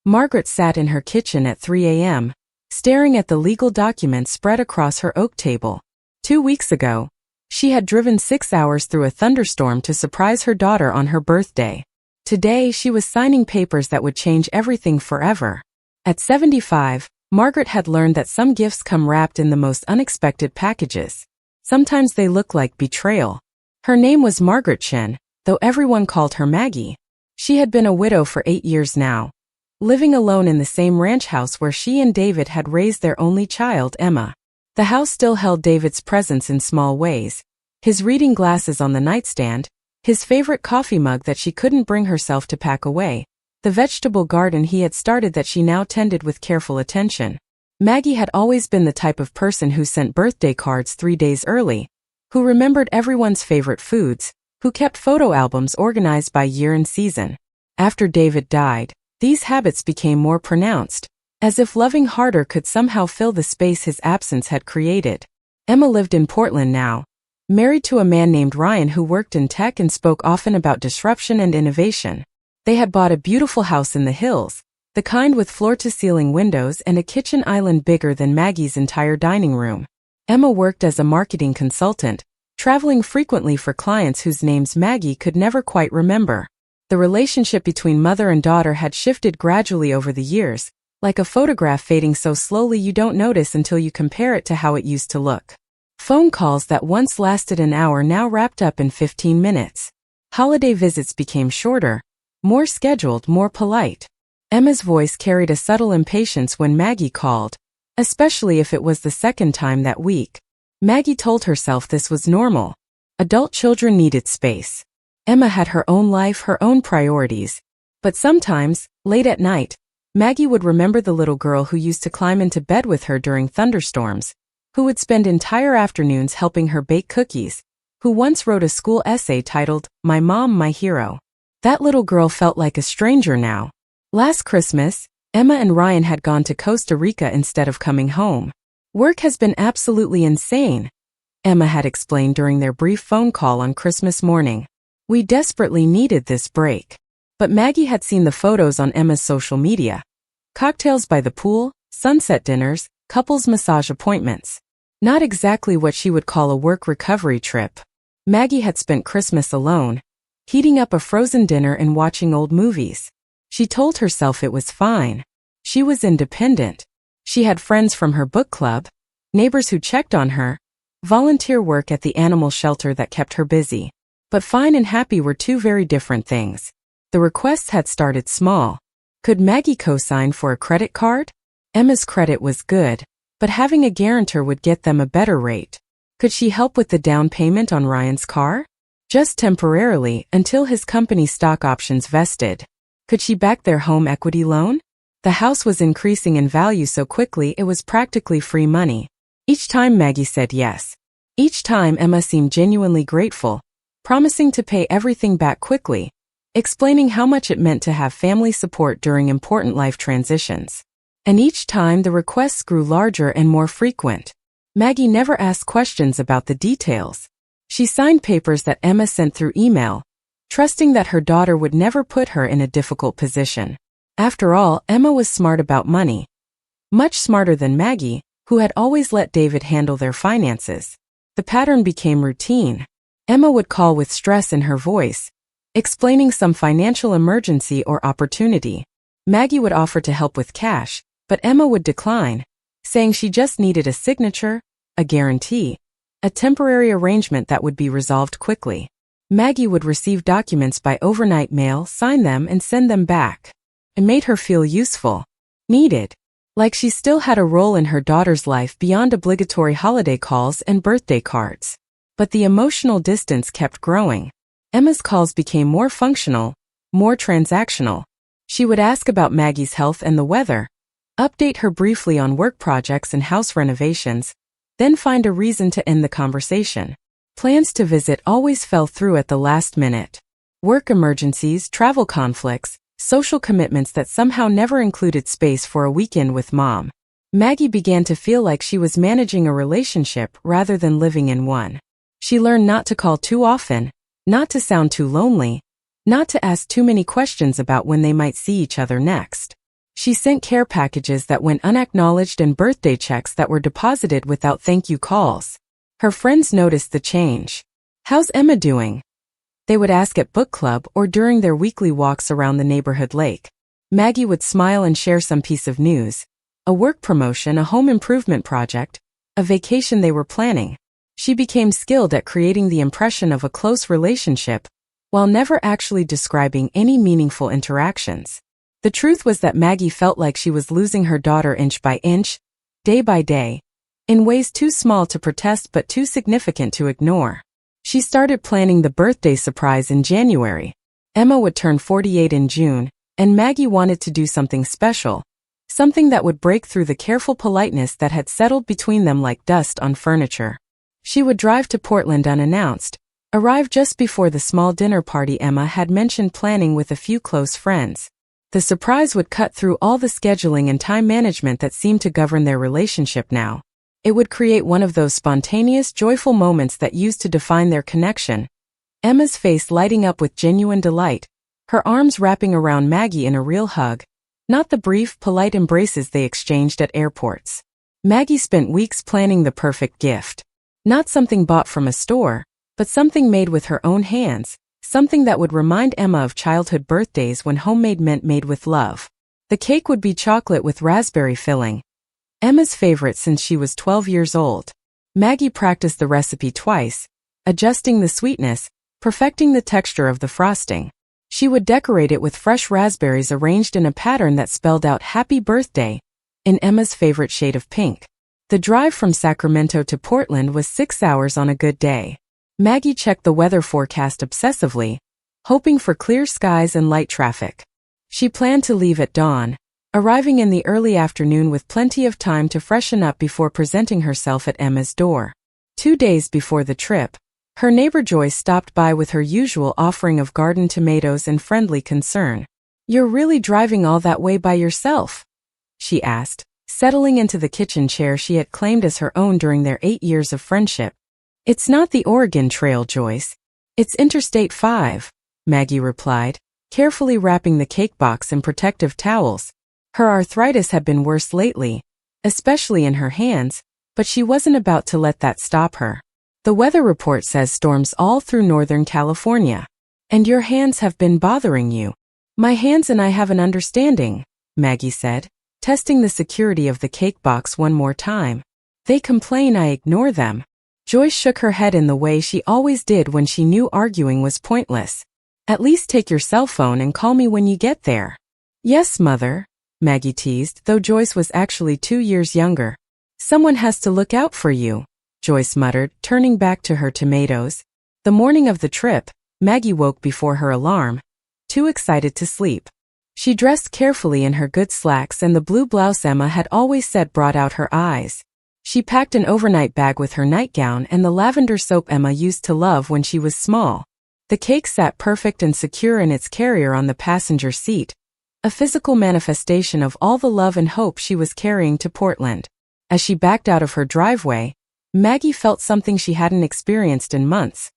Margaret sat in her kitchen at 3 a.m., staring at the legal documents spread across her oak table. 2 weeks ago, she had driven 6 hours through a thunderstorm to surprise her daughter on her birthday. Today she was signing papers that would change everything forever. At 75, Margaret had learned that some gifts come wrapped in the most unexpected packages. Sometimes they look like betrayal. Her name was Margaret Chen, though everyone called her Maggie. She had been a widow for 8 years now, living alone in the same ranch house where she and David had raised their only child, Emma. The house still held David's presence in small ways: his reading glasses on the nightstand, his favorite coffee mug that she couldn't bring herself to pack away, the vegetable garden he had started that she now tended with careful attention. Maggie had always been the type of person who sent birthday cards 3 days early, who remembered everyone's favorite foods, who kept photo albums organized by year and season. After David died, these habits became more pronounced, as if loving harder could somehow fill the space his absence had created. Emma lived in Portland now, married to a man named Ryan who worked in tech and spoke often about disruption and innovation. They had bought a beautiful house in the hills, the kind with floor-to-ceiling windows and a kitchen island bigger than Maggie's entire dining room. Emma worked as a marketing consultant, traveling frequently for clients whose names Maggie could never quite remember. The relationship between mother and daughter had shifted gradually over the years, like a photograph fading so slowly you don't notice until you compare it to how it used to look. Phone calls that once lasted an hour now wrapped up in 15 minutes. Holiday visits became shorter, more scheduled, more polite. Emma's voice carried a subtle impatience when Maggie called, especially if it was the second time that week. Maggie told herself this was normal. Adult children needed space. Emma had her own life, her own priorities. But sometimes, late at night, Maggie would remember the little girl who used to climb into bed with her during thunderstorms, who would spend entire afternoons helping her bake cookies, who once wrote a school essay titled, "My Mom, My Hero." That little girl felt like a stranger now. Last Christmas, Emma and Ryan had gone to Costa Rica instead of coming home. "Work has been absolutely insane," Emma had explained during their brief phone call on Christmas morning. "We desperately needed this break." But Maggie had seen the photos on Emma's social media. Cocktails by the pool, sunset dinners, couples massage appointments. Not exactly what she would call a work recovery trip. Maggie had spent Christmas alone, heating up a frozen dinner and watching old movies. She told herself it was fine. She was independent. She had friends from her book club, neighbors who checked on her, volunteer work at the animal shelter that kept her busy. But fine and happy were two very different things. The requests had started small. Could Maggie co-sign for a credit card? Emma's credit was good, but having a guarantor would get them a better rate. Could she help with the down payment on Ryan's car? Just temporarily, until his company stock options vested. Could she back their home equity loan? The house was increasing in value so quickly it was practically free money. Each time Maggie said yes. Each time Emma seemed genuinely grateful, promising to pay everything back quickly, explaining how much it meant to have family support during important life transitions. And each time the requests grew larger and more frequent. Maggie never asked questions about the details. She signed papers that Emma sent through email, trusting that her daughter would never put her in a difficult position. After all, Emma was smart about money. Much smarter than Maggie, who had always let David handle their finances. The pattern became routine. Emma would call with stress in her voice, explaining some financial emergency or opportunity. Maggie would offer to help with cash, but Emma would decline, saying she just needed a signature, a guarantee, a temporary arrangement that would be resolved quickly. Maggie would receive documents by overnight mail, sign them and send them back. It made her feel useful, needed, like she still had a role in her daughter's life beyond obligatory holiday calls and birthday cards. But the emotional distance kept growing. Emma's calls became more functional, more transactional. She would ask about Maggie's health and the weather, update her briefly on work projects and house renovations, then find a reason to end the conversation. Plans to visit always fell through at the last minute. Work emergencies, travel conflicts, social commitments that somehow never included space for a weekend with Mom. Maggie began to feel like she was managing a relationship rather than living in one. She learned not to call too often, not to sound too lonely, not to ask too many questions about when they might see each other next. She sent care packages that went unacknowledged and birthday checks that were deposited without thank you calls. Her friends noticed the change. "How's Emma doing?" they would ask at book club or during their weekly walks around the neighborhood lake. Maggie would smile and share some piece of news. A work promotion, a home improvement project, a vacation they were planning. She became skilled at creating the impression of a close relationship, while never actually describing any meaningful interactions. The truth was that Maggie felt like she was losing her daughter inch by inch, day by day, in ways too small to protest but too significant to ignore. She started planning the birthday surprise in January. Emma would turn 48 in June, and Maggie wanted to do something special, something that would break through the careful politeness that had settled between them like dust on furniture. She would drive to Portland unannounced, arrive just before the small dinner party Emma had mentioned planning with a few close friends. The surprise would cut through all the scheduling and time management that seemed to govern their relationship now. It would create one of those spontaneous, joyful moments that used to define their connection. Emma's face lighting up with genuine delight, her arms wrapping around Maggie in a real hug, not the brief, polite embraces they exchanged at airports. Maggie spent weeks planning the perfect gift. Not something bought from a store, but something made with her own hands, something that would remind Emma of childhood birthdays when homemade meant made with love. The cake would be chocolate with raspberry filling, Emma's favorite since she was 12 years old. Maggie practiced the recipe twice, adjusting the sweetness, perfecting the texture of the frosting. She would decorate it with fresh raspberries arranged in a pattern that spelled out "Happy Birthday" in Emma's favorite shade of pink. The drive from Sacramento to Portland was 6 hours on a good day. Maggie checked the weather forecast obsessively, hoping for clear skies and light traffic. She planned to leave at dawn, arriving in the early afternoon with plenty of time to freshen up before presenting herself at Emma's door. 2 days before the trip, her neighbor Joyce stopped by with her usual offering of garden tomatoes and friendly concern. "You're really driving all that way by yourself?" she asked, settling into the kitchen chair she had claimed as her own during their 8 years of friendship. "It's not the Oregon Trail, Joyce. It's Interstate 5, Maggie replied, carefully wrapping the cake box in protective towels. Her arthritis had been worse lately, especially in her hands, but she wasn't about to let that stop her. "The weather report says storms all through Northern California. And your hands have been bothering you." "My hands and I have an understanding," Maggie said, testing the security of the cake box one more time. "They complain I ignore them." Joyce shook her head in the way she always did when she knew arguing was pointless. "At least take your cell phone and call me when you get there." "Yes, Mother," Maggie teased, though Joyce was actually 2 years younger. "Someone has to look out for you," Joyce muttered, turning back to her tomatoes. The morning of the trip, Maggie woke before her alarm, too excited to sleep. She dressed carefully in her good slacks and the blue blouse Emma had always said brought out her eyes. She packed an overnight bag with her nightgown and the lavender soap Emma used to love when she was small. The cake sat perfect and secure in its carrier on the passenger seat, a physical manifestation of all the love and hope she was carrying to Portland. As she backed out of her driveway, Maggie felt something she hadn't experienced in months.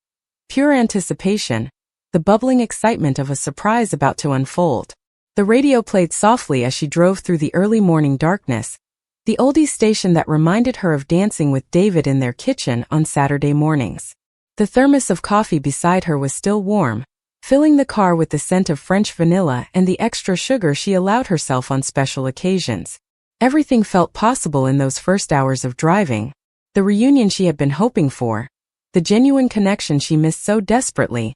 Pure anticipation, the bubbling excitement of a surprise about to unfold. The radio played softly as she drove through the early morning darkness, the oldies station that reminded her of dancing with David in their kitchen on Saturday mornings. The thermos of coffee beside her was still warm, filling the car with the scent of French vanilla and the extra sugar she allowed herself on special occasions. Everything felt possible in those first hours of driving. The reunion she had been hoping for, the genuine connection she missed so desperately,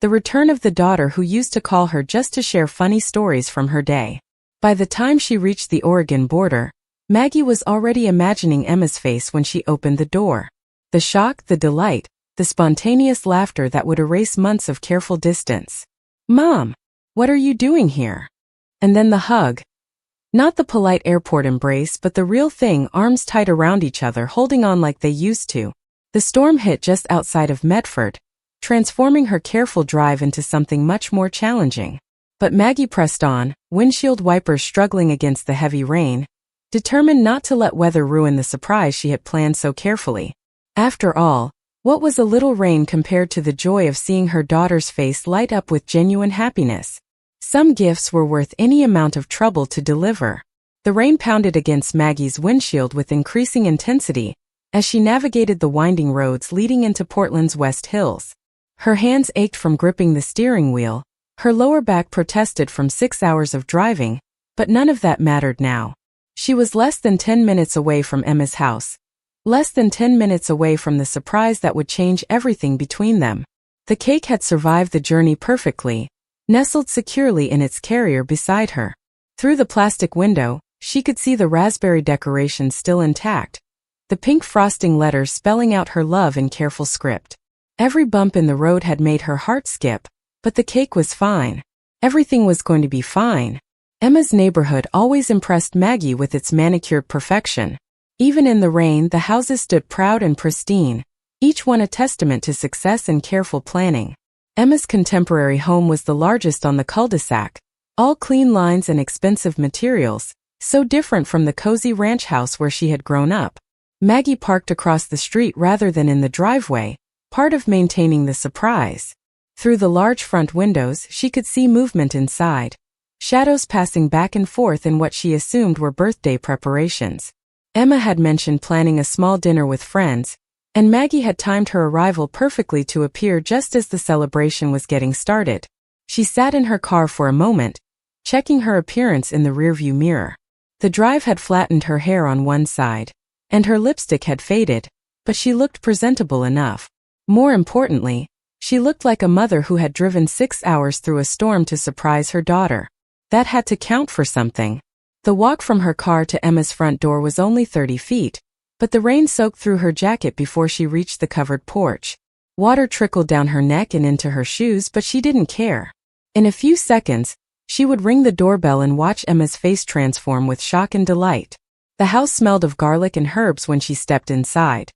the return of the daughter who used to call her just to share funny stories from her day. By the time she reached the Oregon border, Maggie was already imagining Emma's face when she opened the door. The shock, the delight, the spontaneous laughter that would erase months of careful distance. "Mom, what are you doing here?" And then the hug. Not the polite airport embrace, but the real thing, arms tight around each other, holding on like they used to. The storm hit just outside of Medford, transforming her careful drive into something much more challenging. But Maggie pressed on, windshield wipers struggling against the heavy rain, determined not to let weather ruin the surprise she had planned so carefully. After all, what was a little rain compared to the joy of seeing her daughter's face light up with genuine happiness? Some gifts were worth any amount of trouble to deliver. The rain pounded against Maggie's windshield with increasing intensity as she navigated the winding roads leading into Portland's West Hills. Her hands ached from gripping the steering wheel, her lower back protested from 6 hours of driving, but none of that mattered now. She was less than 10 minutes away from Emma's house. Less than 10 minutes away from the surprise that would change everything between them. The cake had survived the journey perfectly, nestled securely in its carrier beside her. Through the plastic window, she could see the raspberry decorations still intact, the pink frosting letters spelling out her love in careful script. Every bump in the road had made her heart skip, but the cake was fine. Everything was going to be fine. Emma's neighborhood always impressed Maggie with its manicured perfection. Even in the rain, the houses stood proud and pristine, each one a testament to success and careful planning. Emma's contemporary home was the largest on the cul-de-sac, all clean lines and expensive materials, so different from the cozy ranch house where she had grown up. Maggie parked across the street rather than in the driveway, part of maintaining the surprise. Through the large front windows, she could see movement inside, shadows passing back and forth in what she assumed were birthday preparations. Emma had mentioned planning a small dinner with friends, and Maggie had timed her arrival perfectly to appear just as the celebration was getting started. She sat in her car for a moment, checking her appearance in the rearview mirror. The drive had flattened her hair on one side, and her lipstick had faded, but she looked presentable enough. More importantly, she looked like a mother who had driven 6 hours through a storm to surprise her daughter. That had to count for something. The walk from her car to Emma's front door was only 30 feet, but the rain soaked through her jacket before she reached the covered porch. Water trickled down her neck and into her shoes, but she didn't care. In a few seconds, she would ring the doorbell and watch Emma's face transform with shock and delight. The house smelled of garlic and herbs when she stepped inside.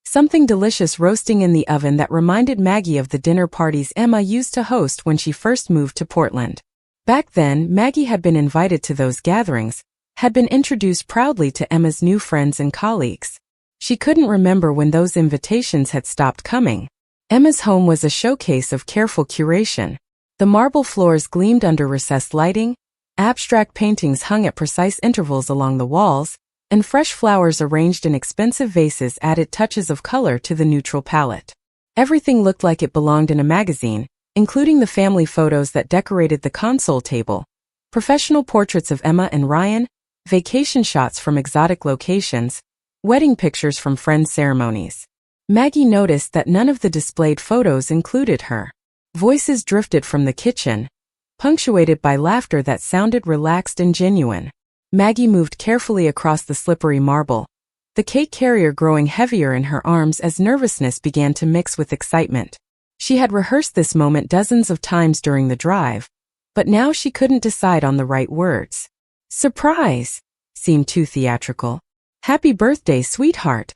Something delicious roasting in the oven that reminded Maggie of the dinner parties Emma used to host when she first moved to Portland. Back then, Maggie had been invited to those gatherings, had been introduced proudly to Emma's new friends and colleagues. She couldn't remember when those invitations had stopped coming. Emma's home was a showcase of careful curation. The marble floors gleamed under recessed lighting, abstract paintings hung at precise intervals along the walls, and fresh flowers arranged in expensive vases added touches of color to the neutral palette. Everything looked like it belonged in a magazine, including the family photos that decorated the console table, professional portraits of Emma and Ryan, vacation shots from exotic locations, wedding pictures from friends' ceremonies. Maggie noticed that none of the displayed photos included her. Voices drifted from the kitchen, punctuated by laughter that sounded relaxed and genuine. Maggie moved carefully across the slippery marble, the cake carrier growing heavier in her arms as nervousness began to mix with excitement. She had rehearsed this moment dozens of times during the drive, but now she couldn't decide on the right words. Surprise seemed too theatrical. Happy birthday, sweetheart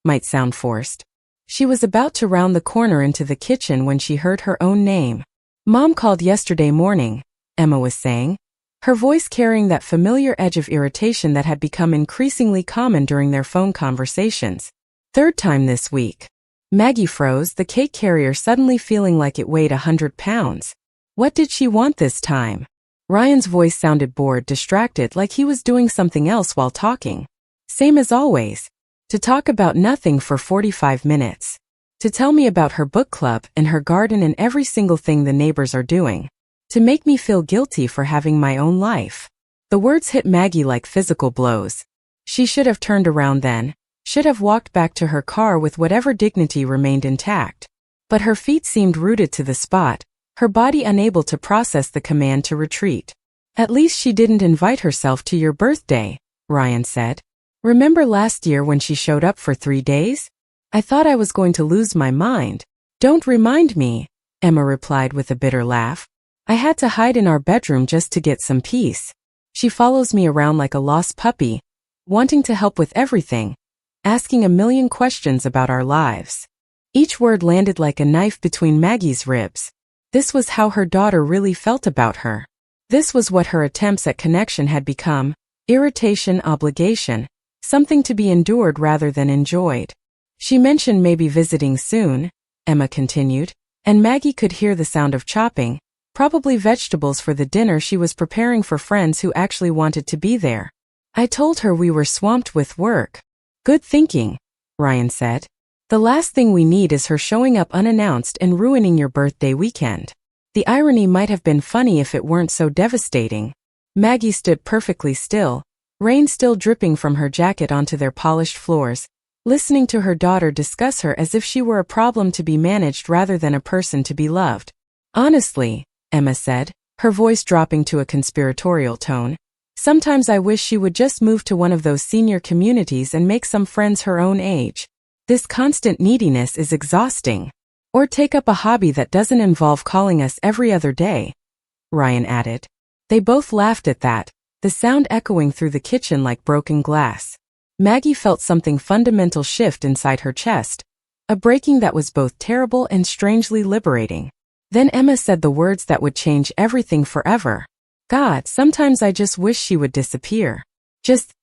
might sound forced. She was about to round the corner into the kitchen when she heard her own name. Mom called yesterday morning, Emma was saying, her voice carrying that familiar edge of irritation that had become increasingly common during their phone conversations. Third time this week. Maggie froze, the cake carrier suddenly feeling like it weighed 100 pounds. What did she want this time? Ryan's voice sounded bored, distracted, like he was doing something else while talking. Same as always. To talk about nothing for 45 minutes. To tell me about her book club and her garden and every single thing the neighbors are doing. To make me feel guilty for having my own life. The words hit Maggie like physical blows. She should have turned around then, should have walked back to her car with whatever dignity remained intact. But her feet seemed rooted to the spot, her body unable to process the command to retreat. At least she didn't invite herself to your birthday, Ryan said. Remember last year when she showed up for 3 days? I thought I was going to lose my mind. Don't remind me, Emma replied with a bitter laugh. I had to hide in our bedroom just to get some peace. She follows me around like a lost puppy, wanting to help with everything, asking a million questions about our lives. Each word landed like a knife between Maggie's ribs. This was how her daughter really felt about her. This was what her attempts at connection had become: irritation, obligation, something to be endured rather than enjoyed. She mentioned maybe visiting soon, Emma continued, and Maggie could hear the sound of chopping, Probably vegetables for the dinner she was preparing for friends who actually wanted to be there. I told her we were swamped with work. Good thinking, Ryan said. The last thing we need is her showing up unannounced and ruining your birthday weekend. The irony might have been funny if it weren't so devastating. Maggie stood perfectly still, rain still dripping from her jacket onto their polished floors, listening to her daughter discuss her as if she were a problem to be managed rather than a person to be loved. Honestly, Emma said, her voice dropping to a conspiratorial tone, sometimes I wish she would just move to one of those senior communities and make some friends her own age. This constant neediness is exhausting. Or take up a hobby that doesn't involve calling us every other day, Ryan added. They both laughed at that, the sound echoing through the kitchen like broken glass. Maggie felt something fundamental shift inside her chest, a breaking that was both terrible and strangely liberating. Then Emma said the words that would change everything forever. God, sometimes I just wish she would disappear. Just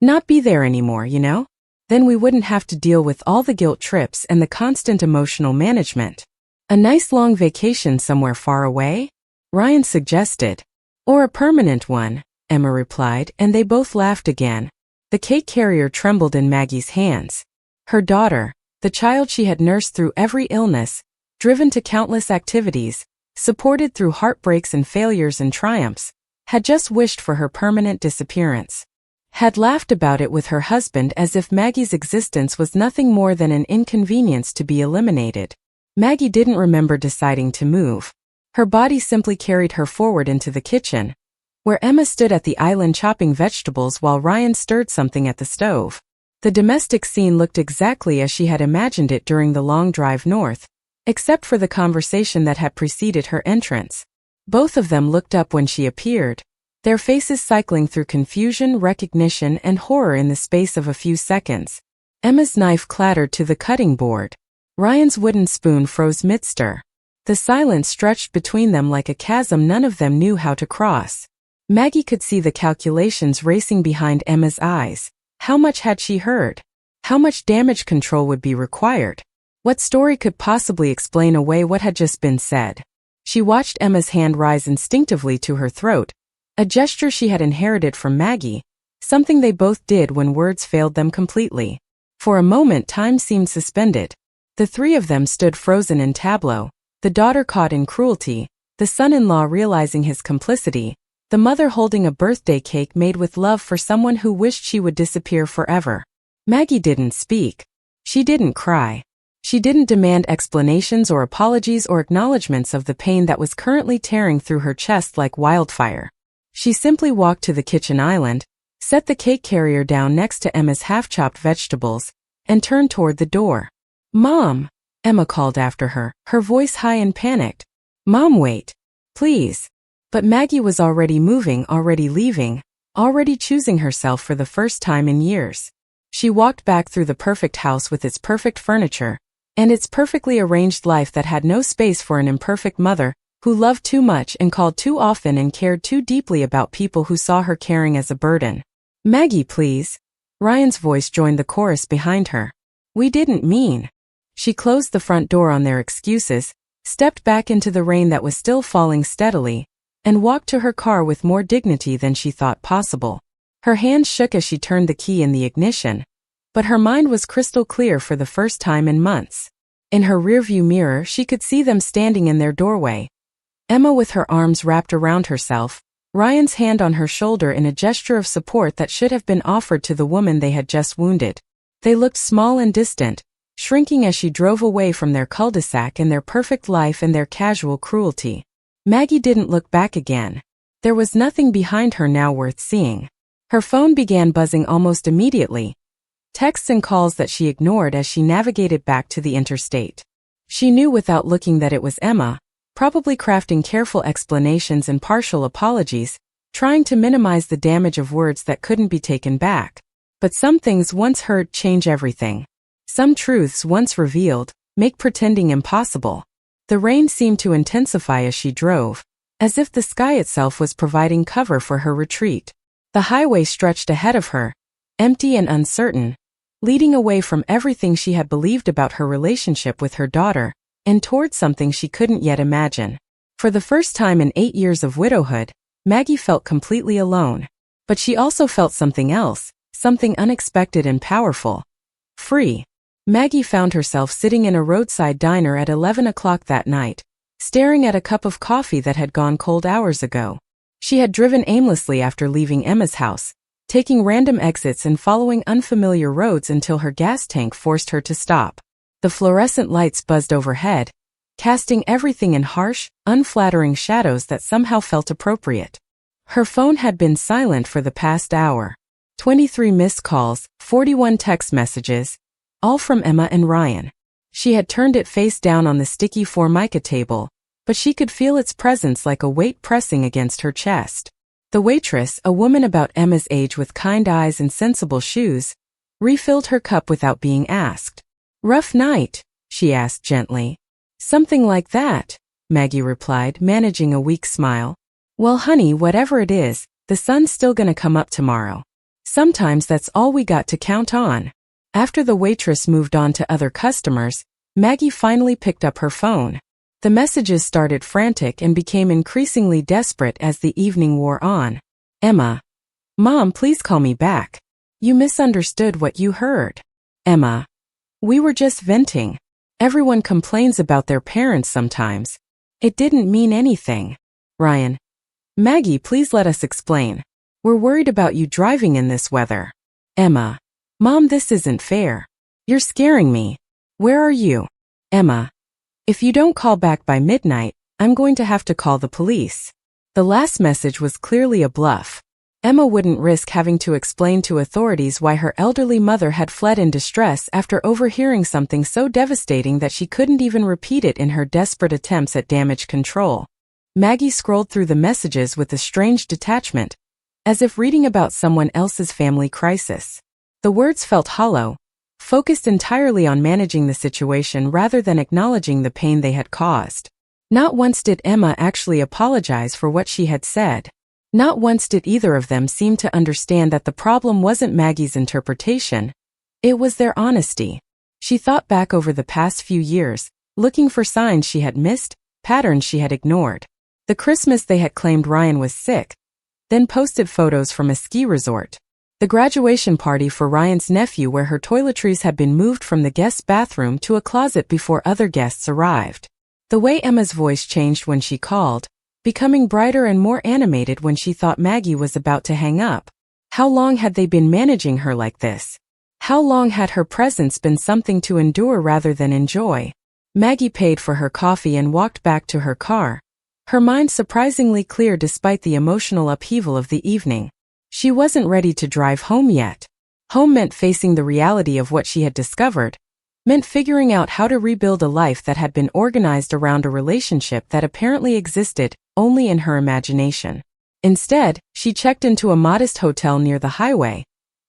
not be there anymore, you know? Then we wouldn't have to deal with all the guilt trips and the constant emotional management. A nice long vacation somewhere far away? Ryan suggested. Or a permanent one, Emma replied, and they both laughed again. The cake carrier trembled in Maggie's hands. Her daughter, the child she had nursed through every illness, driven to countless activities, supported through heartbreaks and failures and triumphs, had just wished for her permanent disappearance. Had laughed about it with her husband as if Maggie's existence was nothing more than an inconvenience to be eliminated. Maggie didn't remember deciding to move. Her body simply carried her forward into the kitchen, where Emma stood at the island chopping vegetables while Ryan stirred something at the stove. The domestic scene looked exactly as she had imagined it during the long drive north, except for the conversation that had preceded her entrance. Both of them looked up when she appeared, their faces cycling through confusion, recognition, and horror in the space of a few seconds. Emma's knife clattered to the cutting board. Ryan's wooden spoon froze mid-stir. The silence stretched between them like a chasm none of them knew how to cross. Maggie could see the calculations racing behind Emma's eyes. How much had she heard? How much damage control would be required? What story could possibly explain away what had just been said? She watched Emma's hand rise instinctively to her throat, a gesture she had inherited from Maggie, something they both did when words failed them completely. For a moment time seemed suspended. The three of them stood frozen in tableau, the daughter caught in cruelty, the son-in-law realizing his complicity, the mother holding a birthday cake made with love for someone who wished she would disappear forever. Maggie didn't speak. She didn't cry. She didn't demand explanations or apologies or acknowledgments of the pain that was currently tearing through her chest like wildfire. She simply walked to the kitchen island, set the cake carrier down next to Emma's half-chopped vegetables, and turned toward the door. Mom, Emma called after her, her voice high and panicked. Mom, wait. Please. But Maggie was already moving, already leaving, already choosing herself for the first time in years. She walked back through the perfect house with its perfect furniture, and its perfectly arranged life that had no space for an imperfect mother, who loved too much and called too often and cared too deeply about people who saw her caring as a burden. Maggie, please. Ryan's voice joined the chorus behind her. We didn't mean. She closed the front door on their excuses, stepped back into the rain that was still falling steadily, and walked to her car with more dignity than she thought possible. Her hands shook as she turned the key in the ignition, but her mind was crystal clear for the first time in months. In her rearview mirror she could see them standing in their doorway, Emma with her arms wrapped around herself, Ryan's hand on her shoulder in a gesture of support that should have been offered to the woman they had just wounded. They looked small and distant, shrinking as she drove away from their cul-de-sac and their perfect life and their casual cruelty. Maggie didn't look back again. There was nothing behind her now worth seeing. Her phone began buzzing almost immediately, texts and calls that she ignored as she navigated back to the interstate. She knew without looking that it was Emma, probably crafting careful explanations and partial apologies, trying to minimize the damage of words that couldn't be taken back. But some things once heard change everything. Some truths once revealed make pretending impossible. The rain seemed to intensify as she drove, as if the sky itself was providing cover for her retreat. The highway stretched ahead of her, empty and uncertain, leading away from everything she had believed about her relationship with her daughter, and towards something she couldn't yet imagine. For the first time in 8 years of widowhood, Maggie felt completely alone. But she also felt something else, something unexpected and powerful. Free. Maggie found herself sitting in a roadside diner at 11 o'clock that night, staring at a cup of coffee that had gone cold hours ago. She had driven aimlessly after leaving Emma's house, taking random exits and following unfamiliar roads until her gas tank forced her to stop. The fluorescent lights buzzed overhead, casting everything in harsh, unflattering shadows that somehow felt appropriate. Her phone had been silent for the past hour. 23 missed calls, 41 text messages, all from Emma and Ryan. She had turned it face down on the sticky Formica table, but she could feel its presence like a weight pressing against her chest. The waitress, a woman about Emma's age with kind eyes and sensible shoes, refilled her cup without being asked. "Rough night?" she asked gently. "Something like that," Maggie replied, managing a weak smile. "Well, honey, whatever it is, the sun's still gonna come up tomorrow. Sometimes that's all we got to count on." After the waitress moved on to other customers, Maggie finally picked up her phone. The messages started frantic and became increasingly desperate as the evening wore on. "Emma. Mom, please call me back. You misunderstood what you heard. Emma. We were just venting. Everyone complains about their parents sometimes. It didn't mean anything. Ryan. Maggie, please let us explain. We're worried about you driving in this weather. Emma. Mom, this isn't fair. You're scaring me. Where are you? Emma. If you don't call back by midnight, I'm going to have to call the police." The last message was clearly a bluff. Emma wouldn't risk having to explain to authorities why her elderly mother had fled in distress after overhearing something so devastating that she couldn't even repeat it in her desperate attempts at damage control. Maggie scrolled through the messages with a strange detachment, as if reading about someone else's family crisis. The words felt hollow, focused entirely on managing the situation rather than acknowledging the pain they had caused. Not once did Emma actually apologize for what she had said. Not once did either of them seem to understand that the problem wasn't Maggie's interpretation, it was their honesty. She thought back over the past few years, looking for signs she had missed, patterns she had ignored. The Christmas they had claimed Ryan was sick, then posted photos from a ski resort. The graduation party for Ryan's nephew where her toiletries had been moved from the guest's bathroom to a closet before other guests arrived. The way Emma's voice changed when she called, becoming brighter and more animated when she thought Maggie was about to hang up. How long had they been managing her like this? How long had her presence been something to endure rather than enjoy? Maggie paid for her coffee and walked back to her car, her mind surprisingly clear despite the emotional upheaval of the evening. She wasn't ready to drive home yet. Home meant facing the reality of what she had discovered, meant figuring out how to rebuild a life that had been organized around a relationship that apparently existed only in her imagination. Instead, she checked into a modest hotel near the highway,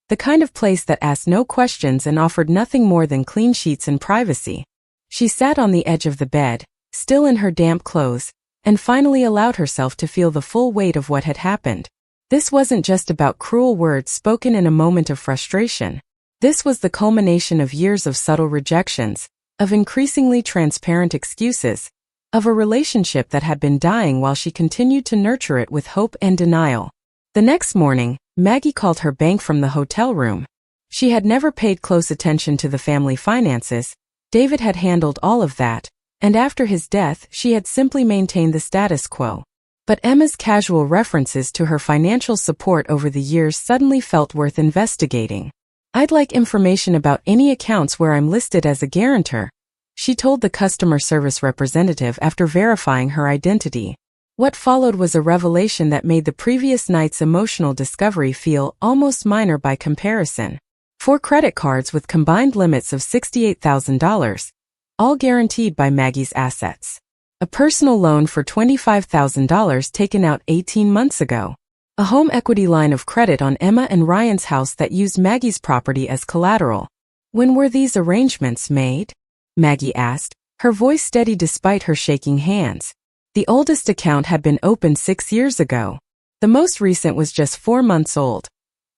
the kind of place that asked no questions and offered nothing more than clean sheets and privacy. She sat on the edge of the bed, still in her damp clothes, and finally allowed herself to feel the full weight of what had happened. This wasn't just about cruel words spoken in a moment of frustration. This was the culmination of years of subtle rejections, of increasingly transparent excuses, of a relationship that had been dying while she continued to nurture it with hope and denial. The next morning, Maggie called her bank from the hotel room. She had never paid close attention to the family finances. David had handled all of that, and after his death, she had simply maintained the status quo. But Emma's casual references to her financial support over the years suddenly felt worth investigating. "I'd like information about any accounts where I'm listed as a guarantor," she told the customer service representative after verifying her identity. What followed was a revelation that made the previous night's emotional discovery feel almost minor by comparison. 4 credit cards with combined limits of $68,000, all guaranteed by Maggie's assets. A personal loan for $25,000 taken out 18 months ago. A home equity line of credit on Emma and Ryan's house that used Maggie's property as collateral. "When were these arrangements made?" Maggie asked, her voice steady despite her shaking hands. The oldest account had been opened 6 years ago. The most recent was just 4 months old.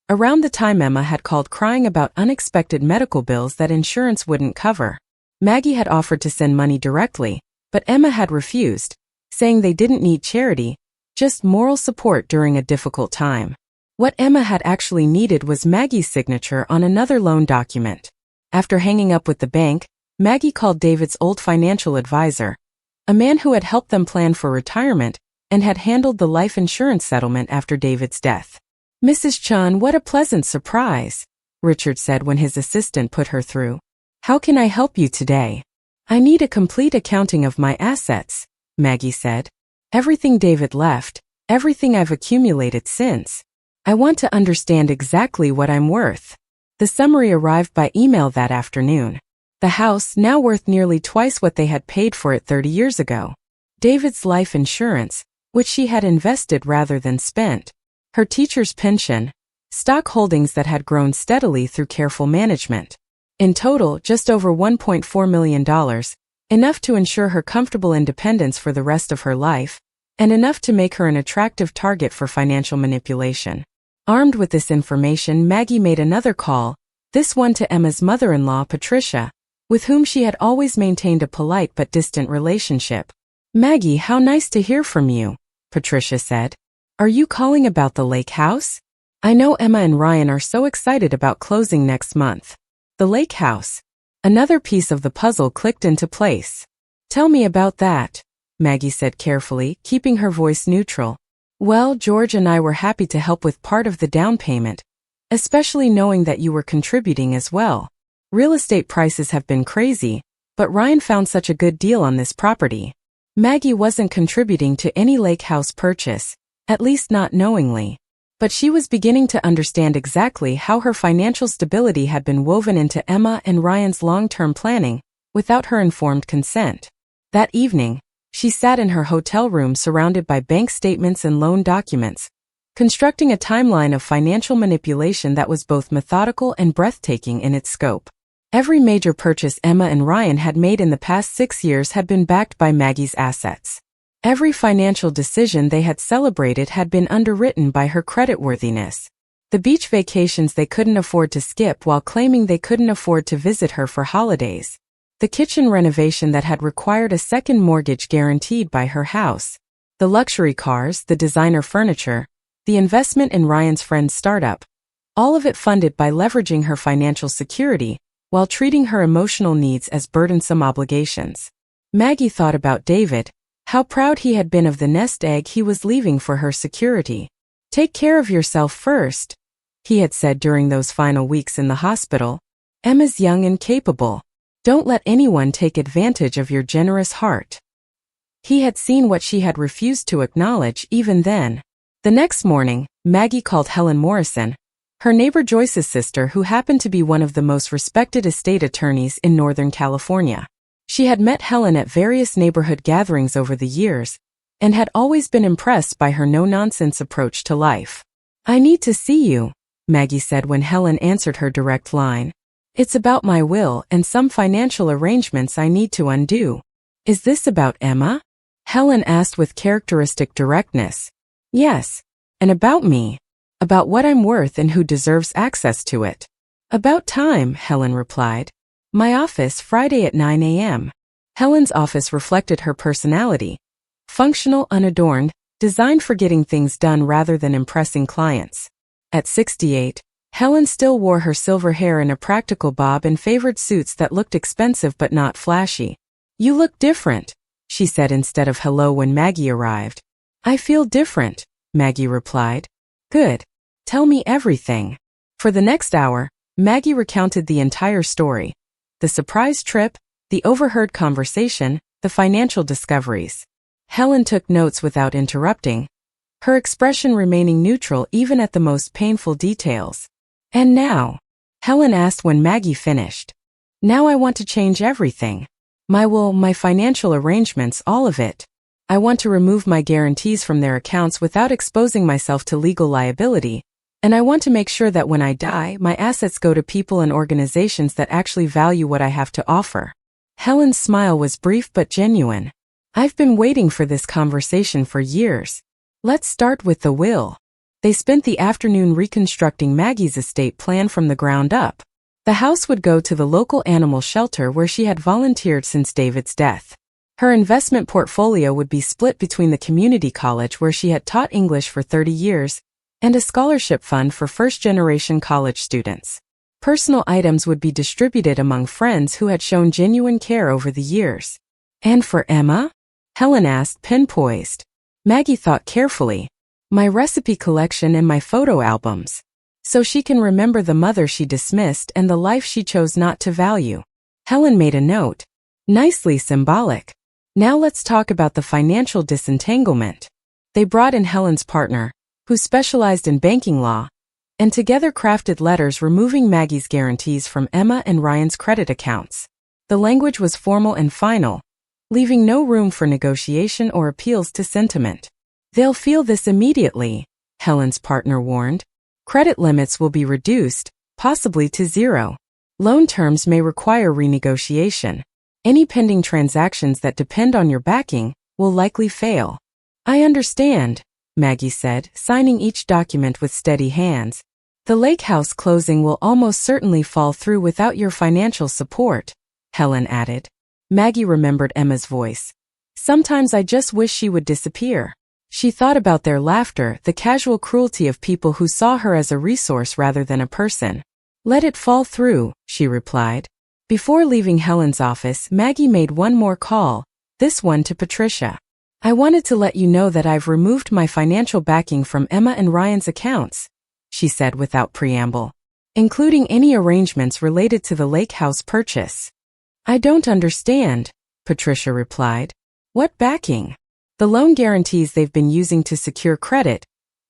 Around the time Emma had called crying about unexpected medical bills that insurance wouldn't cover. Maggie had offered to send money directly, but Emma had refused, saying they didn't need charity, just moral support during a difficult time. What Emma had actually needed was Maggie's signature on another loan document. After hanging up with the bank, Maggie called David's old financial advisor, a man who had helped them plan for retirement and had handled the life insurance settlement after David's death. "Mrs. Chun, what a pleasant surprise," Richard said when his assistant put her through. "How can I help you today?" "I need a complete accounting of my assets," Maggie said. "Everything David left, everything I've accumulated since. I want to understand exactly what I'm worth." The summary arrived by email that afternoon. The house, now worth nearly twice what they had paid for it 30 years ago. David's life insurance, which she had invested rather than spent. Her teacher's pension. Stock holdings that had grown steadily through careful management. In total, just over $1.4 million, enough to ensure her comfortable independence for the rest of her life, and enough to make her an attractive target for financial manipulation. Armed with this information, Maggie made another call, this one to Emma's mother-in-law, Patricia, with whom she had always maintained a polite but distant relationship. "Maggie, how nice to hear from you," Patricia said. "Are you calling about the lake house? I know Emma and Ryan are so excited about closing next month." The lake house. Another piece of the puzzle clicked into place. "Tell me about that," Maggie said carefully, keeping her voice neutral. "Well, George and I were happy to help with part of the down payment, especially knowing that you were contributing as well. Real estate prices have been crazy, but Ryan found such a good deal on this property." Maggie wasn't contributing to any lake house purchase, at least not knowingly. But she was beginning to understand exactly how her financial stability had been woven into Emma and Ryan's long-term planning, without her informed consent. That evening, she sat in her hotel room surrounded by bank statements and loan documents, constructing a timeline of financial manipulation that was both methodical and breathtaking in its scope. Every major purchase Emma and Ryan had made in the past 6 years had been backed by Maggie's assets. Every financial decision they had celebrated had been underwritten by her creditworthiness. The beach vacations they couldn't afford to skip while claiming they couldn't afford to visit her for holidays. The kitchen renovation that had required a second mortgage guaranteed by her house. The luxury cars, the designer furniture, the investment in Ryan's friend's startup. All of it funded by leveraging her financial security, while treating her emotional needs as burdensome obligations. Maggie thought about David, how proud he had been of the nest egg he was leaving for her security. "Take care of yourself first," he had said during those final weeks in the hospital. "Emma's young and capable. Don't let anyone take advantage of your generous heart." He had seen what she had refused to acknowledge even then. The next morning, Maggie called Helen Morrison, her neighbor Joyce's sister, who happened to be one of the most respected estate attorneys in Northern California. She had met Helen at various neighborhood gatherings over the years, and had always been impressed by her no-nonsense approach to life. "I need to see you," Maggie said when Helen answered her direct line. "It's about my will and some financial arrangements I need to undo." "Is this about Emma?" Helen asked with characteristic directness. "Yes. And about me. About what I'm worth and who deserves access to it." "About time," Helen replied. "My office Friday at 9 a.m. Helen's office reflected her personality. Functional, unadorned, designed for getting things done rather than impressing clients. At 68, Helen still wore her silver hair in a practical bob and favored suits that looked expensive but not flashy. "You look different," she said instead of hello when Maggie arrived. "I feel different," Maggie replied. "Good. Tell me everything." For the next hour, Maggie recounted the entire story. The surprise trip, the overheard conversation, the financial discoveries. Helen took notes without interrupting, her expression remaining neutral even at the most painful details. "And now?" Helen asked when Maggie finished. "Now I want to change everything. My will, my financial arrangements, all of it. I want to remove my guarantees from their accounts without exposing myself to legal liability, and I want to make sure that when I die, my assets go to people and organizations that actually value what I have to offer." Helen's smile was brief but genuine. "I've been waiting for this conversation for years. Let's start with the will." They spent the afternoon reconstructing Maggie's estate plan from the ground up. The house would go to the local animal shelter where she had volunteered since David's death. Her investment portfolio would be split between the community college where she had taught English for 30 years and a scholarship fund for first-generation college students. Personal items would be distributed among friends who had shown genuine care over the years. And for Emma? Helen asked, pin-poised. Maggie thought carefully. My recipe collection and my photo albums. So she can remember the mother she dismissed and the life she chose not to value. Helen made a note. Nicely symbolic. Now let's talk about the financial disentanglement. They brought in Helen's partner, who specialized in banking law, and together crafted letters removing Maggie's guarantees from Emma and Ryan's credit accounts. The language was formal and final, leaving no room for negotiation or appeals to sentiment. They'll feel this immediately, Helen's partner warned. Credit limits will be reduced, possibly to zero. Loan terms may require renegotiation. Any pending transactions that depend on your backing will likely fail. I understand, Maggie said, signing each document with steady hands. The lake house closing will almost certainly fall through without your financial support, Helen added. Maggie remembered Emma's voice. Sometimes I just wish she would disappear. She thought about their laughter, the casual cruelty of people who saw her as a resource rather than a person. Let it fall through, she replied. Before leaving Helen's office, Maggie made one more call, this one to Patricia. I wanted to let you know that I've removed my financial backing from Emma and Ryan's accounts, she said without preamble, including any arrangements related to the lake house purchase. I don't understand, Patricia replied. What backing? The loan guarantees they've been using to secure credit,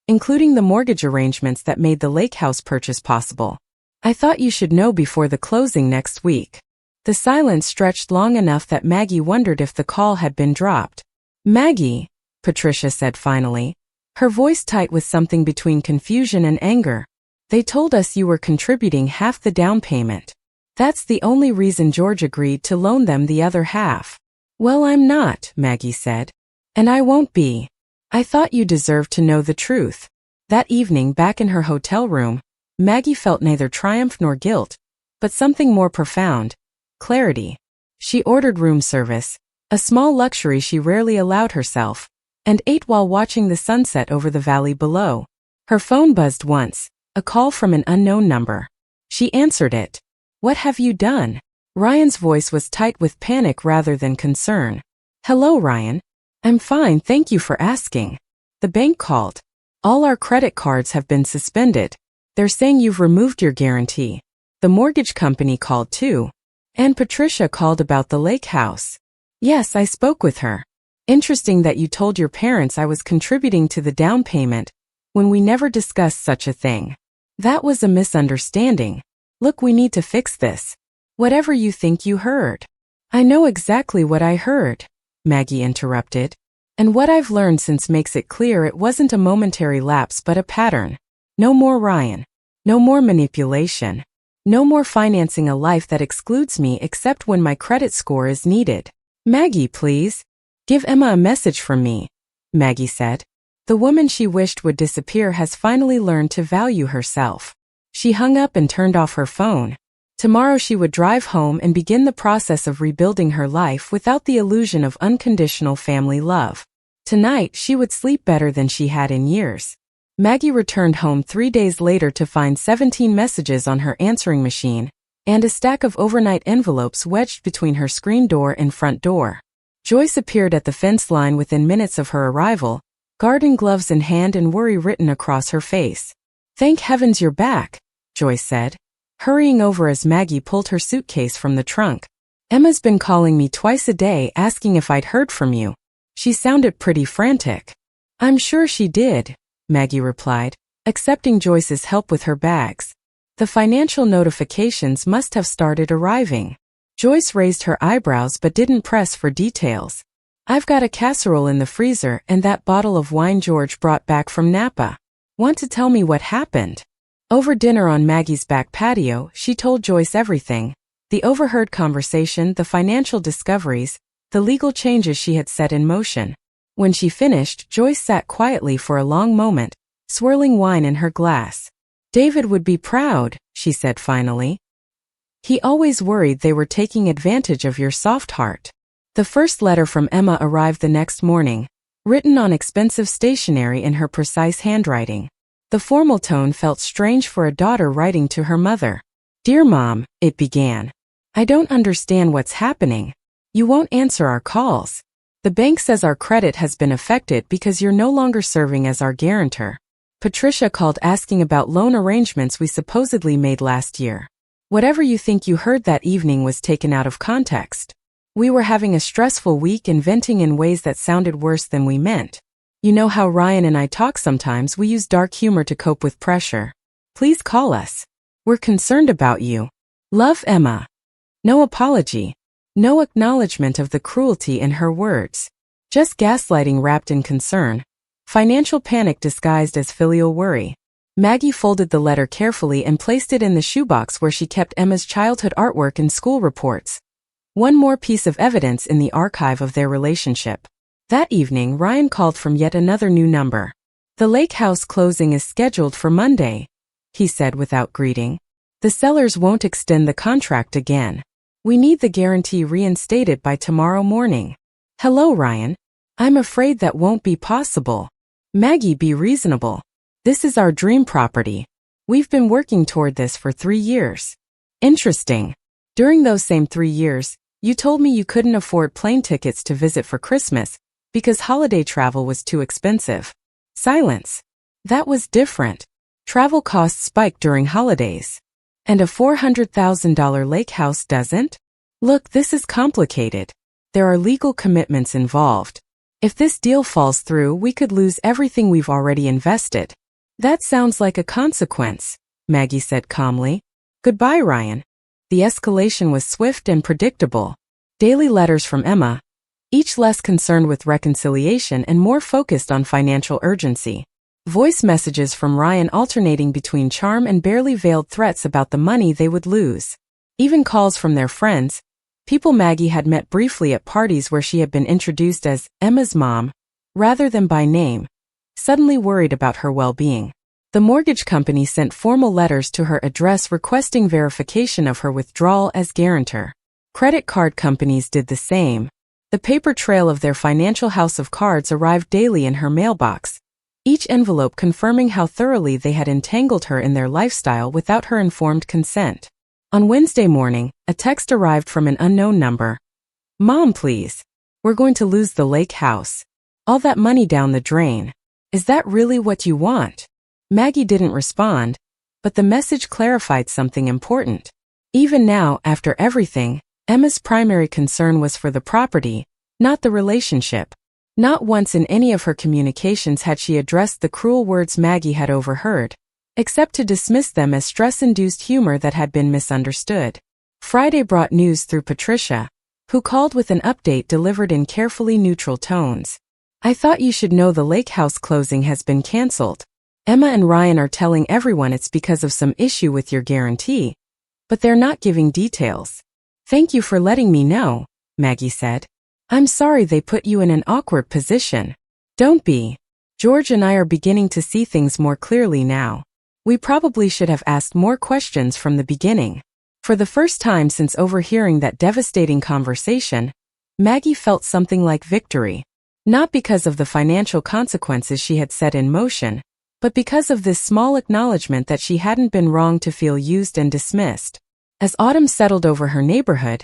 including the mortgage arrangements that made the lake house purchase possible. I thought you should know before the closing next week. The silence stretched long enough that Maggie wondered if the call had been dropped. Maggie, Patricia said finally, her voice tight with something between confusion and anger. They told us you were contributing half the down payment. That's the only reason George agreed to loan them the other half. Well, I'm not, Maggie said. And I won't be. I thought you deserved to know the truth. That evening, back in her hotel room, Maggie felt neither triumph nor guilt, but something more profound, clarity. She ordered room service, a small luxury she rarely allowed herself, and ate while watching the sunset over the valley below. Her phone buzzed once, a call from an unknown number. She answered it. What have you done? Ryan's voice was tight with panic rather than concern. Hello, Ryan. I'm fine, thank you for asking. The bank called. All our credit cards have been suspended. They're saying you've removed your guarantee. The mortgage company called too. And Patricia called about the lake house. Yes, I spoke with her. Interesting that you told your parents I was contributing to the down payment when we never discussed such a thing. That was a misunderstanding. Look, we need to fix this. Whatever you think you heard. I know exactly what I heard, Maggie interrupted. And what I've learned since makes it clear it wasn't a momentary lapse but a pattern. No more Ryan. No more manipulation. No more financing a life that excludes me except when my credit score is needed. Maggie, please. Give Emma a message from me, Maggie said. The woman she wished would disappear has finally learned to value herself. She hung up and turned off her phone. Tomorrow she would drive home and begin the process of rebuilding her life without the illusion of unconditional family love. Tonight she would sleep better than she had in years. Maggie returned home 3 days later to find 17 messages on her answering machine and a stack of overnight envelopes wedged between her screen door and front door. Joyce appeared at the fence line within minutes of her arrival, garden gloves in hand and worry written across her face. Thank heavens you're back, Joyce said, hurrying over as Maggie pulled her suitcase from the trunk. Emma's been calling me twice a day asking if I'd heard from you. She sounded pretty frantic. I'm sure she did, Maggie replied, accepting Joyce's help with her bags. The financial notifications must have started arriving. Joyce raised her eyebrows but didn't press for details. I've got a casserole in the freezer and that bottle of wine George brought back from Napa. Want to tell me what happened? Over dinner on Maggie's back patio, she told Joyce everything. The overheard conversation, the financial discoveries, the legal changes she had set in motion. When she finished, Joyce sat quietly for a long moment, swirling wine in her glass. David would be proud, she said finally. He always worried they were taking advantage of your soft heart. The first letter from Emma arrived the next morning, written on expensive stationery in her precise handwriting. The formal tone felt strange for a daughter writing to her mother. "Dear Mom," it began. "I don't understand what's happening. You won't answer our calls. The bank says our credit has been affected because you're no longer serving as our guarantor. Patricia called asking about loan arrangements we supposedly made last year. Whatever you think you heard that evening was taken out of context. We were having a stressful week and venting in ways that sounded worse than we meant. You know how Ryan and I talk sometimes, we use dark humor to cope with pressure. Please call us. We're concerned about you. Love, Emma." No apology. No acknowledgement of the cruelty in her words. Just gaslighting wrapped in concern. Financial panic disguised as filial worry. Maggie folded the letter carefully and placed it in the shoebox where she kept Emma's childhood artwork and school reports. One more piece of evidence in the archive of their relationship. That evening, Ryan called from yet another new number. "The lake house closing is scheduled for Monday," he said without greeting. "The sellers won't extend the contract again. We need the guarantee reinstated by tomorrow morning." "Hello, Ryan. I'm afraid that won't be possible." "Maggie, be reasonable. This is our dream property. We've been working toward this for 3 years. Interesting. During those same 3 years, you told me you couldn't afford plane tickets to visit for Christmas because holiday travel was too expensive." Silence. "That was different. Travel costs spike during holidays. And a $400,000 lake house doesn't? Look, this is complicated. There are legal commitments involved. If this deal falls through, we could lose everything we've already invested." "That sounds like a consequence," Maggie said calmly. "Goodbye, Ryan." The escalation was swift and predictable. Daily letters from Emma, each less concerned with reconciliation and more focused on financial urgency. Voice messages from Ryan alternating between charm and barely veiled threats about the money they would lose. Even calls from their friends, people Maggie had met briefly at parties where she had been introduced as Emma's mom, rather than by name, suddenly worried about her well-being. The mortgage company sent formal letters to her address requesting verification of her withdrawal as guarantor. Credit card companies did the same. The paper trail of their financial house of cards arrived daily in her mailbox, each envelope confirming how thoroughly they had entangled her in their lifestyle without her informed consent. On Wednesday morning, a text arrived from an unknown number. "Mom, please. We're going to lose the lake house. All that money down the drain. Is that really what you want?" Maggie didn't respond, but the message clarified something important. Even now, after everything, Emma's primary concern was for the property, not the relationship. Not once in any of her communications had she addressed the cruel words Maggie had overheard, except to dismiss them as stress-induced humor that had been misunderstood. Friday brought news through Patricia, who called with an update delivered in carefully neutral tones. "I thought you should know the lake house closing has been canceled. Emma and Ryan are telling everyone it's because of some issue with your guarantee, but they're not giving details. Thank you for letting me know," Maggie said. "I'm sorry they put you in an awkward position." "Don't be. George and I are beginning to see things more clearly now. We probably should have asked more questions from the beginning." For the first time since overhearing that devastating conversation, Maggie felt something like victory. Not because of the financial consequences she had set in motion, but because of this small acknowledgement that she hadn't been wrong to feel used and dismissed. As autumn settled over her neighborhood,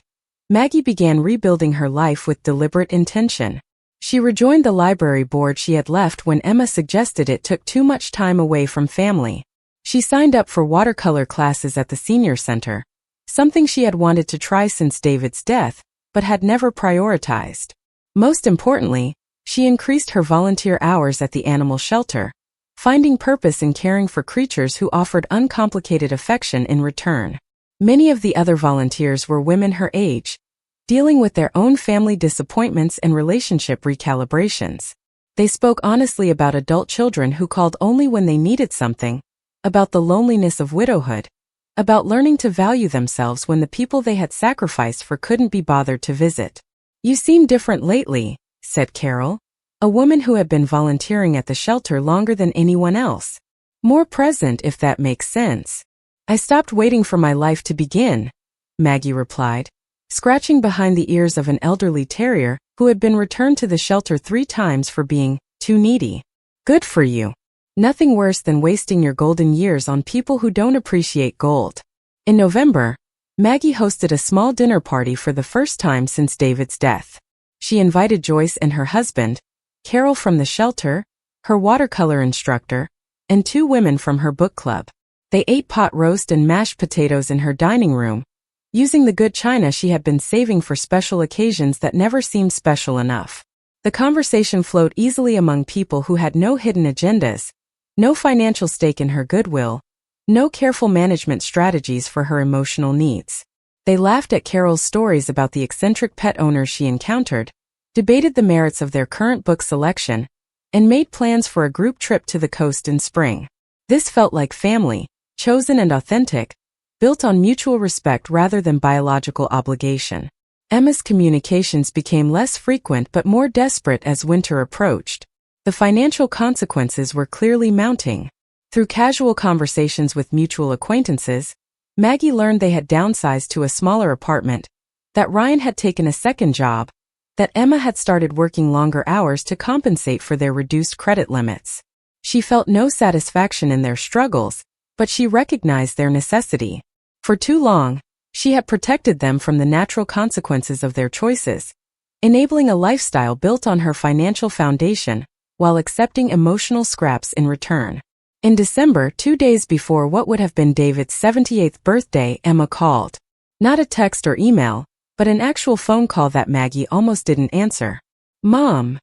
Maggie began rebuilding her life with deliberate intention. She rejoined the library board she had left when Emma suggested it took too much time away from family. She signed up for watercolor classes at the senior center, something she had wanted to try since David's death, but had never prioritized. Most importantly, she increased her volunteer hours at the animal shelter, finding purpose in caring for creatures who offered uncomplicated affection in return. Many of the other volunteers were women her age, dealing with their own family disappointments and relationship recalibrations. They spoke honestly about adult children who called only when they needed something, about the loneliness of widowhood, about learning to value themselves when the people they had sacrificed for couldn't be bothered to visit. "You seem different lately," said Carol, a woman who had been volunteering at the shelter longer than anyone else. "More present, if that makes sense." "I stopped waiting for my life to begin," Maggie replied. scratching behind the ears of an elderly terrier who had been returned to the shelter 3 times for being too needy. Good for you. Nothing worse than wasting your golden years on people who don't appreciate gold. In November, Maggie hosted a small dinner party for the first time since David's death. She invited Joyce and her husband, Carol from the shelter, her watercolor instructor, and 2 women from her book club. They ate pot roast and mashed potatoes in her dining room, using the good china she had been saving for special occasions that never seemed special enough. The conversation flowed easily among people who had no hidden agendas, no financial stake in her goodwill, no careful management strategies for her emotional needs. They laughed at Carol's stories about the eccentric pet owners she encountered, debated the merits of their current book selection, and made plans for a group trip to the coast in spring. This felt like family, chosen and authentic, built on mutual respect rather than biological obligation. Emma's communications became less frequent but more desperate as winter approached. The financial consequences were clearly mounting. Through casual conversations with mutual acquaintances, Maggie learned they had downsized to a smaller apartment, that Ryan had taken a second job, that Emma had started working longer hours to compensate for their reduced credit limits. She felt no satisfaction in their struggles, but she recognized their necessity. For too long, she had protected them from the natural consequences of their choices, enabling a lifestyle built on her financial foundation, while accepting emotional scraps in return. In December, 2 days before what would have been David's 78th birthday, Emma called. Not a text or email, but an actual phone call that Maggie almost didn't answer. Mom.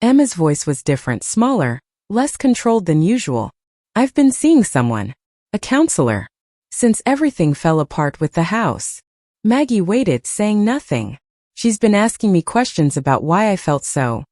Emma's voice was different, smaller, less controlled than usual. I've been seeing someone. A counselor. Since everything fell apart with the house. Maggie waited, saying nothing. She's been asking me questions about why I felt so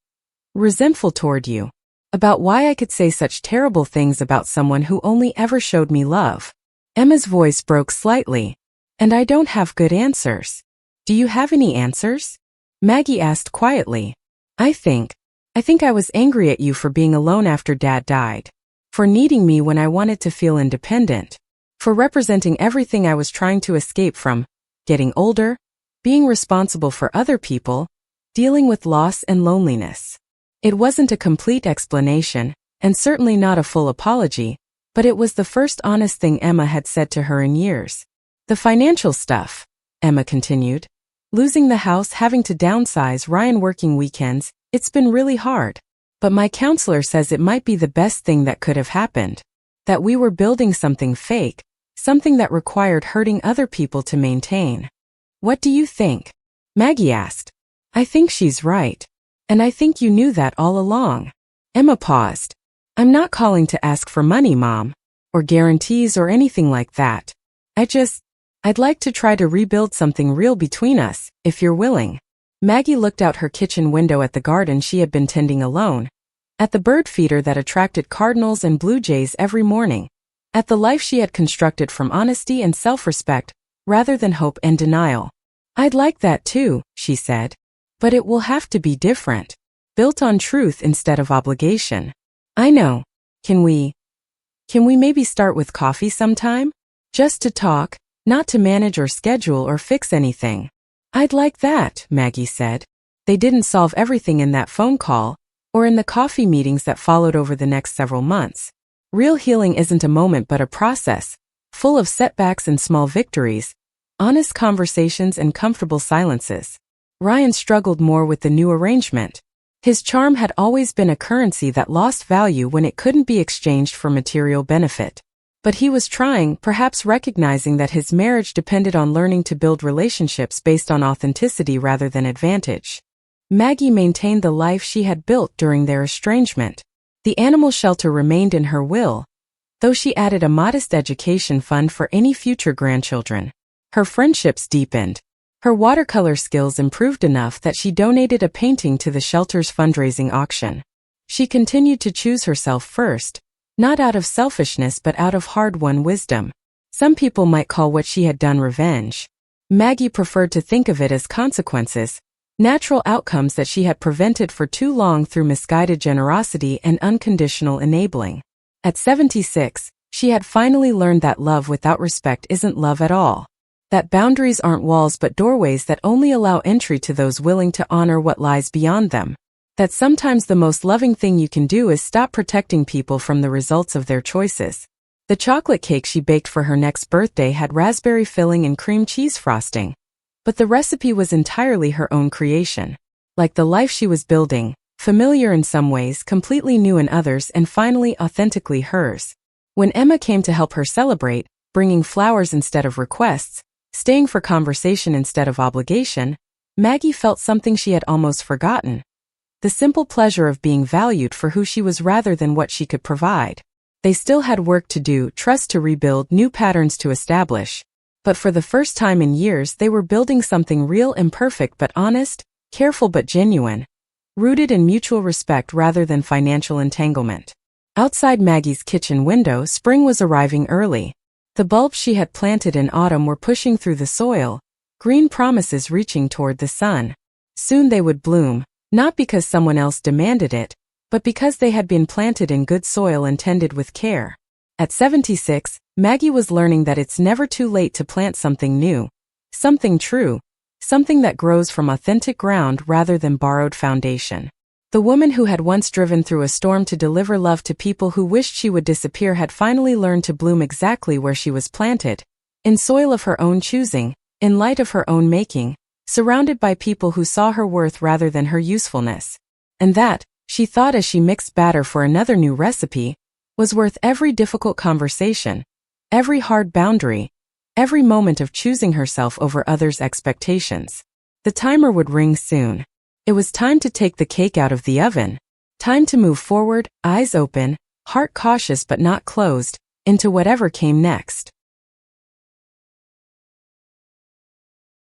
resentful toward you. About why I could say such terrible things about someone who only ever showed me love. Emma's voice broke slightly. And I don't have good answers. Do you have any answers? Maggie asked quietly. I think I was angry at you for being alone after Dad died. For needing me when I wanted to feel independent. For representing everything I was trying to escape from. Getting older, being responsible for other people, dealing with loss and loneliness. It wasn't a complete explanation, and certainly not a full apology, but it was the first honest thing Emma had said to her in years. The financial stuff, Emma continued. Losing the house, having to downsize, Ryan working weekends, it's been really hard. But my counselor says it might be the best thing that could have happened. That we were building something fake, something that required hurting other people to maintain. What do you think? Maggie asked. I think she's right. And I think you knew that all along. Emma paused. I'm not calling to ask for money, Mom, or guarantees or anything like that. I'd like to try to rebuild something real between us, if you're willing. Maggie looked out her kitchen window at the garden she had been tending alone, at the bird feeder that attracted cardinals and blue jays every morning, at the life she had constructed from honesty and self-respect, rather than hope and denial. I'd like that too, she said. But it will have to be different. Built on truth instead of obligation. I know. Can we maybe start with coffee sometime? Just to talk, not to manage or schedule or fix anything. I'd like that, Maggie said. They didn't solve everything in that phone call, or in the coffee meetings that followed over the next several months. Real healing isn't a moment but a process, full of setbacks and small victories, honest conversations and comfortable silences. Ryan struggled more with the new arrangement. His charm had always been a currency that lost value when it couldn't be exchanged for material benefit. But he was trying, perhaps recognizing that his marriage depended on learning to build relationships based on authenticity rather than advantage. Maggie maintained the life she had built during their estrangement. The animal shelter remained in her will, though she added a modest education fund for any future grandchildren. Her friendships deepened. Her watercolor skills improved enough that she donated a painting to the shelter's fundraising auction. She continued to choose herself first, not out of selfishness but out of hard-won wisdom. Some people might call what she had done revenge. Maggie preferred to think of it as consequences, natural outcomes that she had prevented for too long through misguided generosity and unconditional enabling. At 76, she had finally learned that love without respect isn't love at all. That boundaries aren't walls but doorways that only allow entry to those willing to honor what lies beyond them. That sometimes the most loving thing you can do is stop protecting people from the results of their choices. The chocolate cake she baked for her next birthday had raspberry filling and cream cheese frosting. But the recipe was entirely her own creation. Like the life she was building, familiar in some ways, completely new in others, and finally authentically hers. When Emma came to help her celebrate, bringing flowers instead of requests, staying for conversation instead of obligation, Maggie felt something she had almost forgotten. The simple pleasure of being valued for who she was rather than what she could provide. They still had work to do, trust to rebuild, new patterns to establish. But for the first time in years they were building something real, imperfect but honest, careful but genuine, rooted in mutual respect rather than financial entanglement. Outside Maggie's kitchen window, spring was arriving early. The bulbs she had planted in autumn were pushing through the soil, green promises reaching toward the sun. Soon they would bloom, not because someone else demanded it, but because they had been planted in good soil and tended with care. At 76, Maggie was learning that it's never too late to plant something new, something true, something that grows from authentic ground rather than borrowed foundation. The woman who had once driven through a storm to deliver love to people who wished she would disappear had finally learned to bloom exactly where she was planted, in soil of her own choosing, in light of her own making, surrounded by people who saw her worth rather than her usefulness. And that, she thought as she mixed batter for another new recipe, was worth every difficult conversation, every hard boundary, every moment of choosing herself over others' expectations. The timer would ring soon. It was time to take the cake out of the oven. Time to move forward, eyes open, heart cautious but not closed, into whatever came next.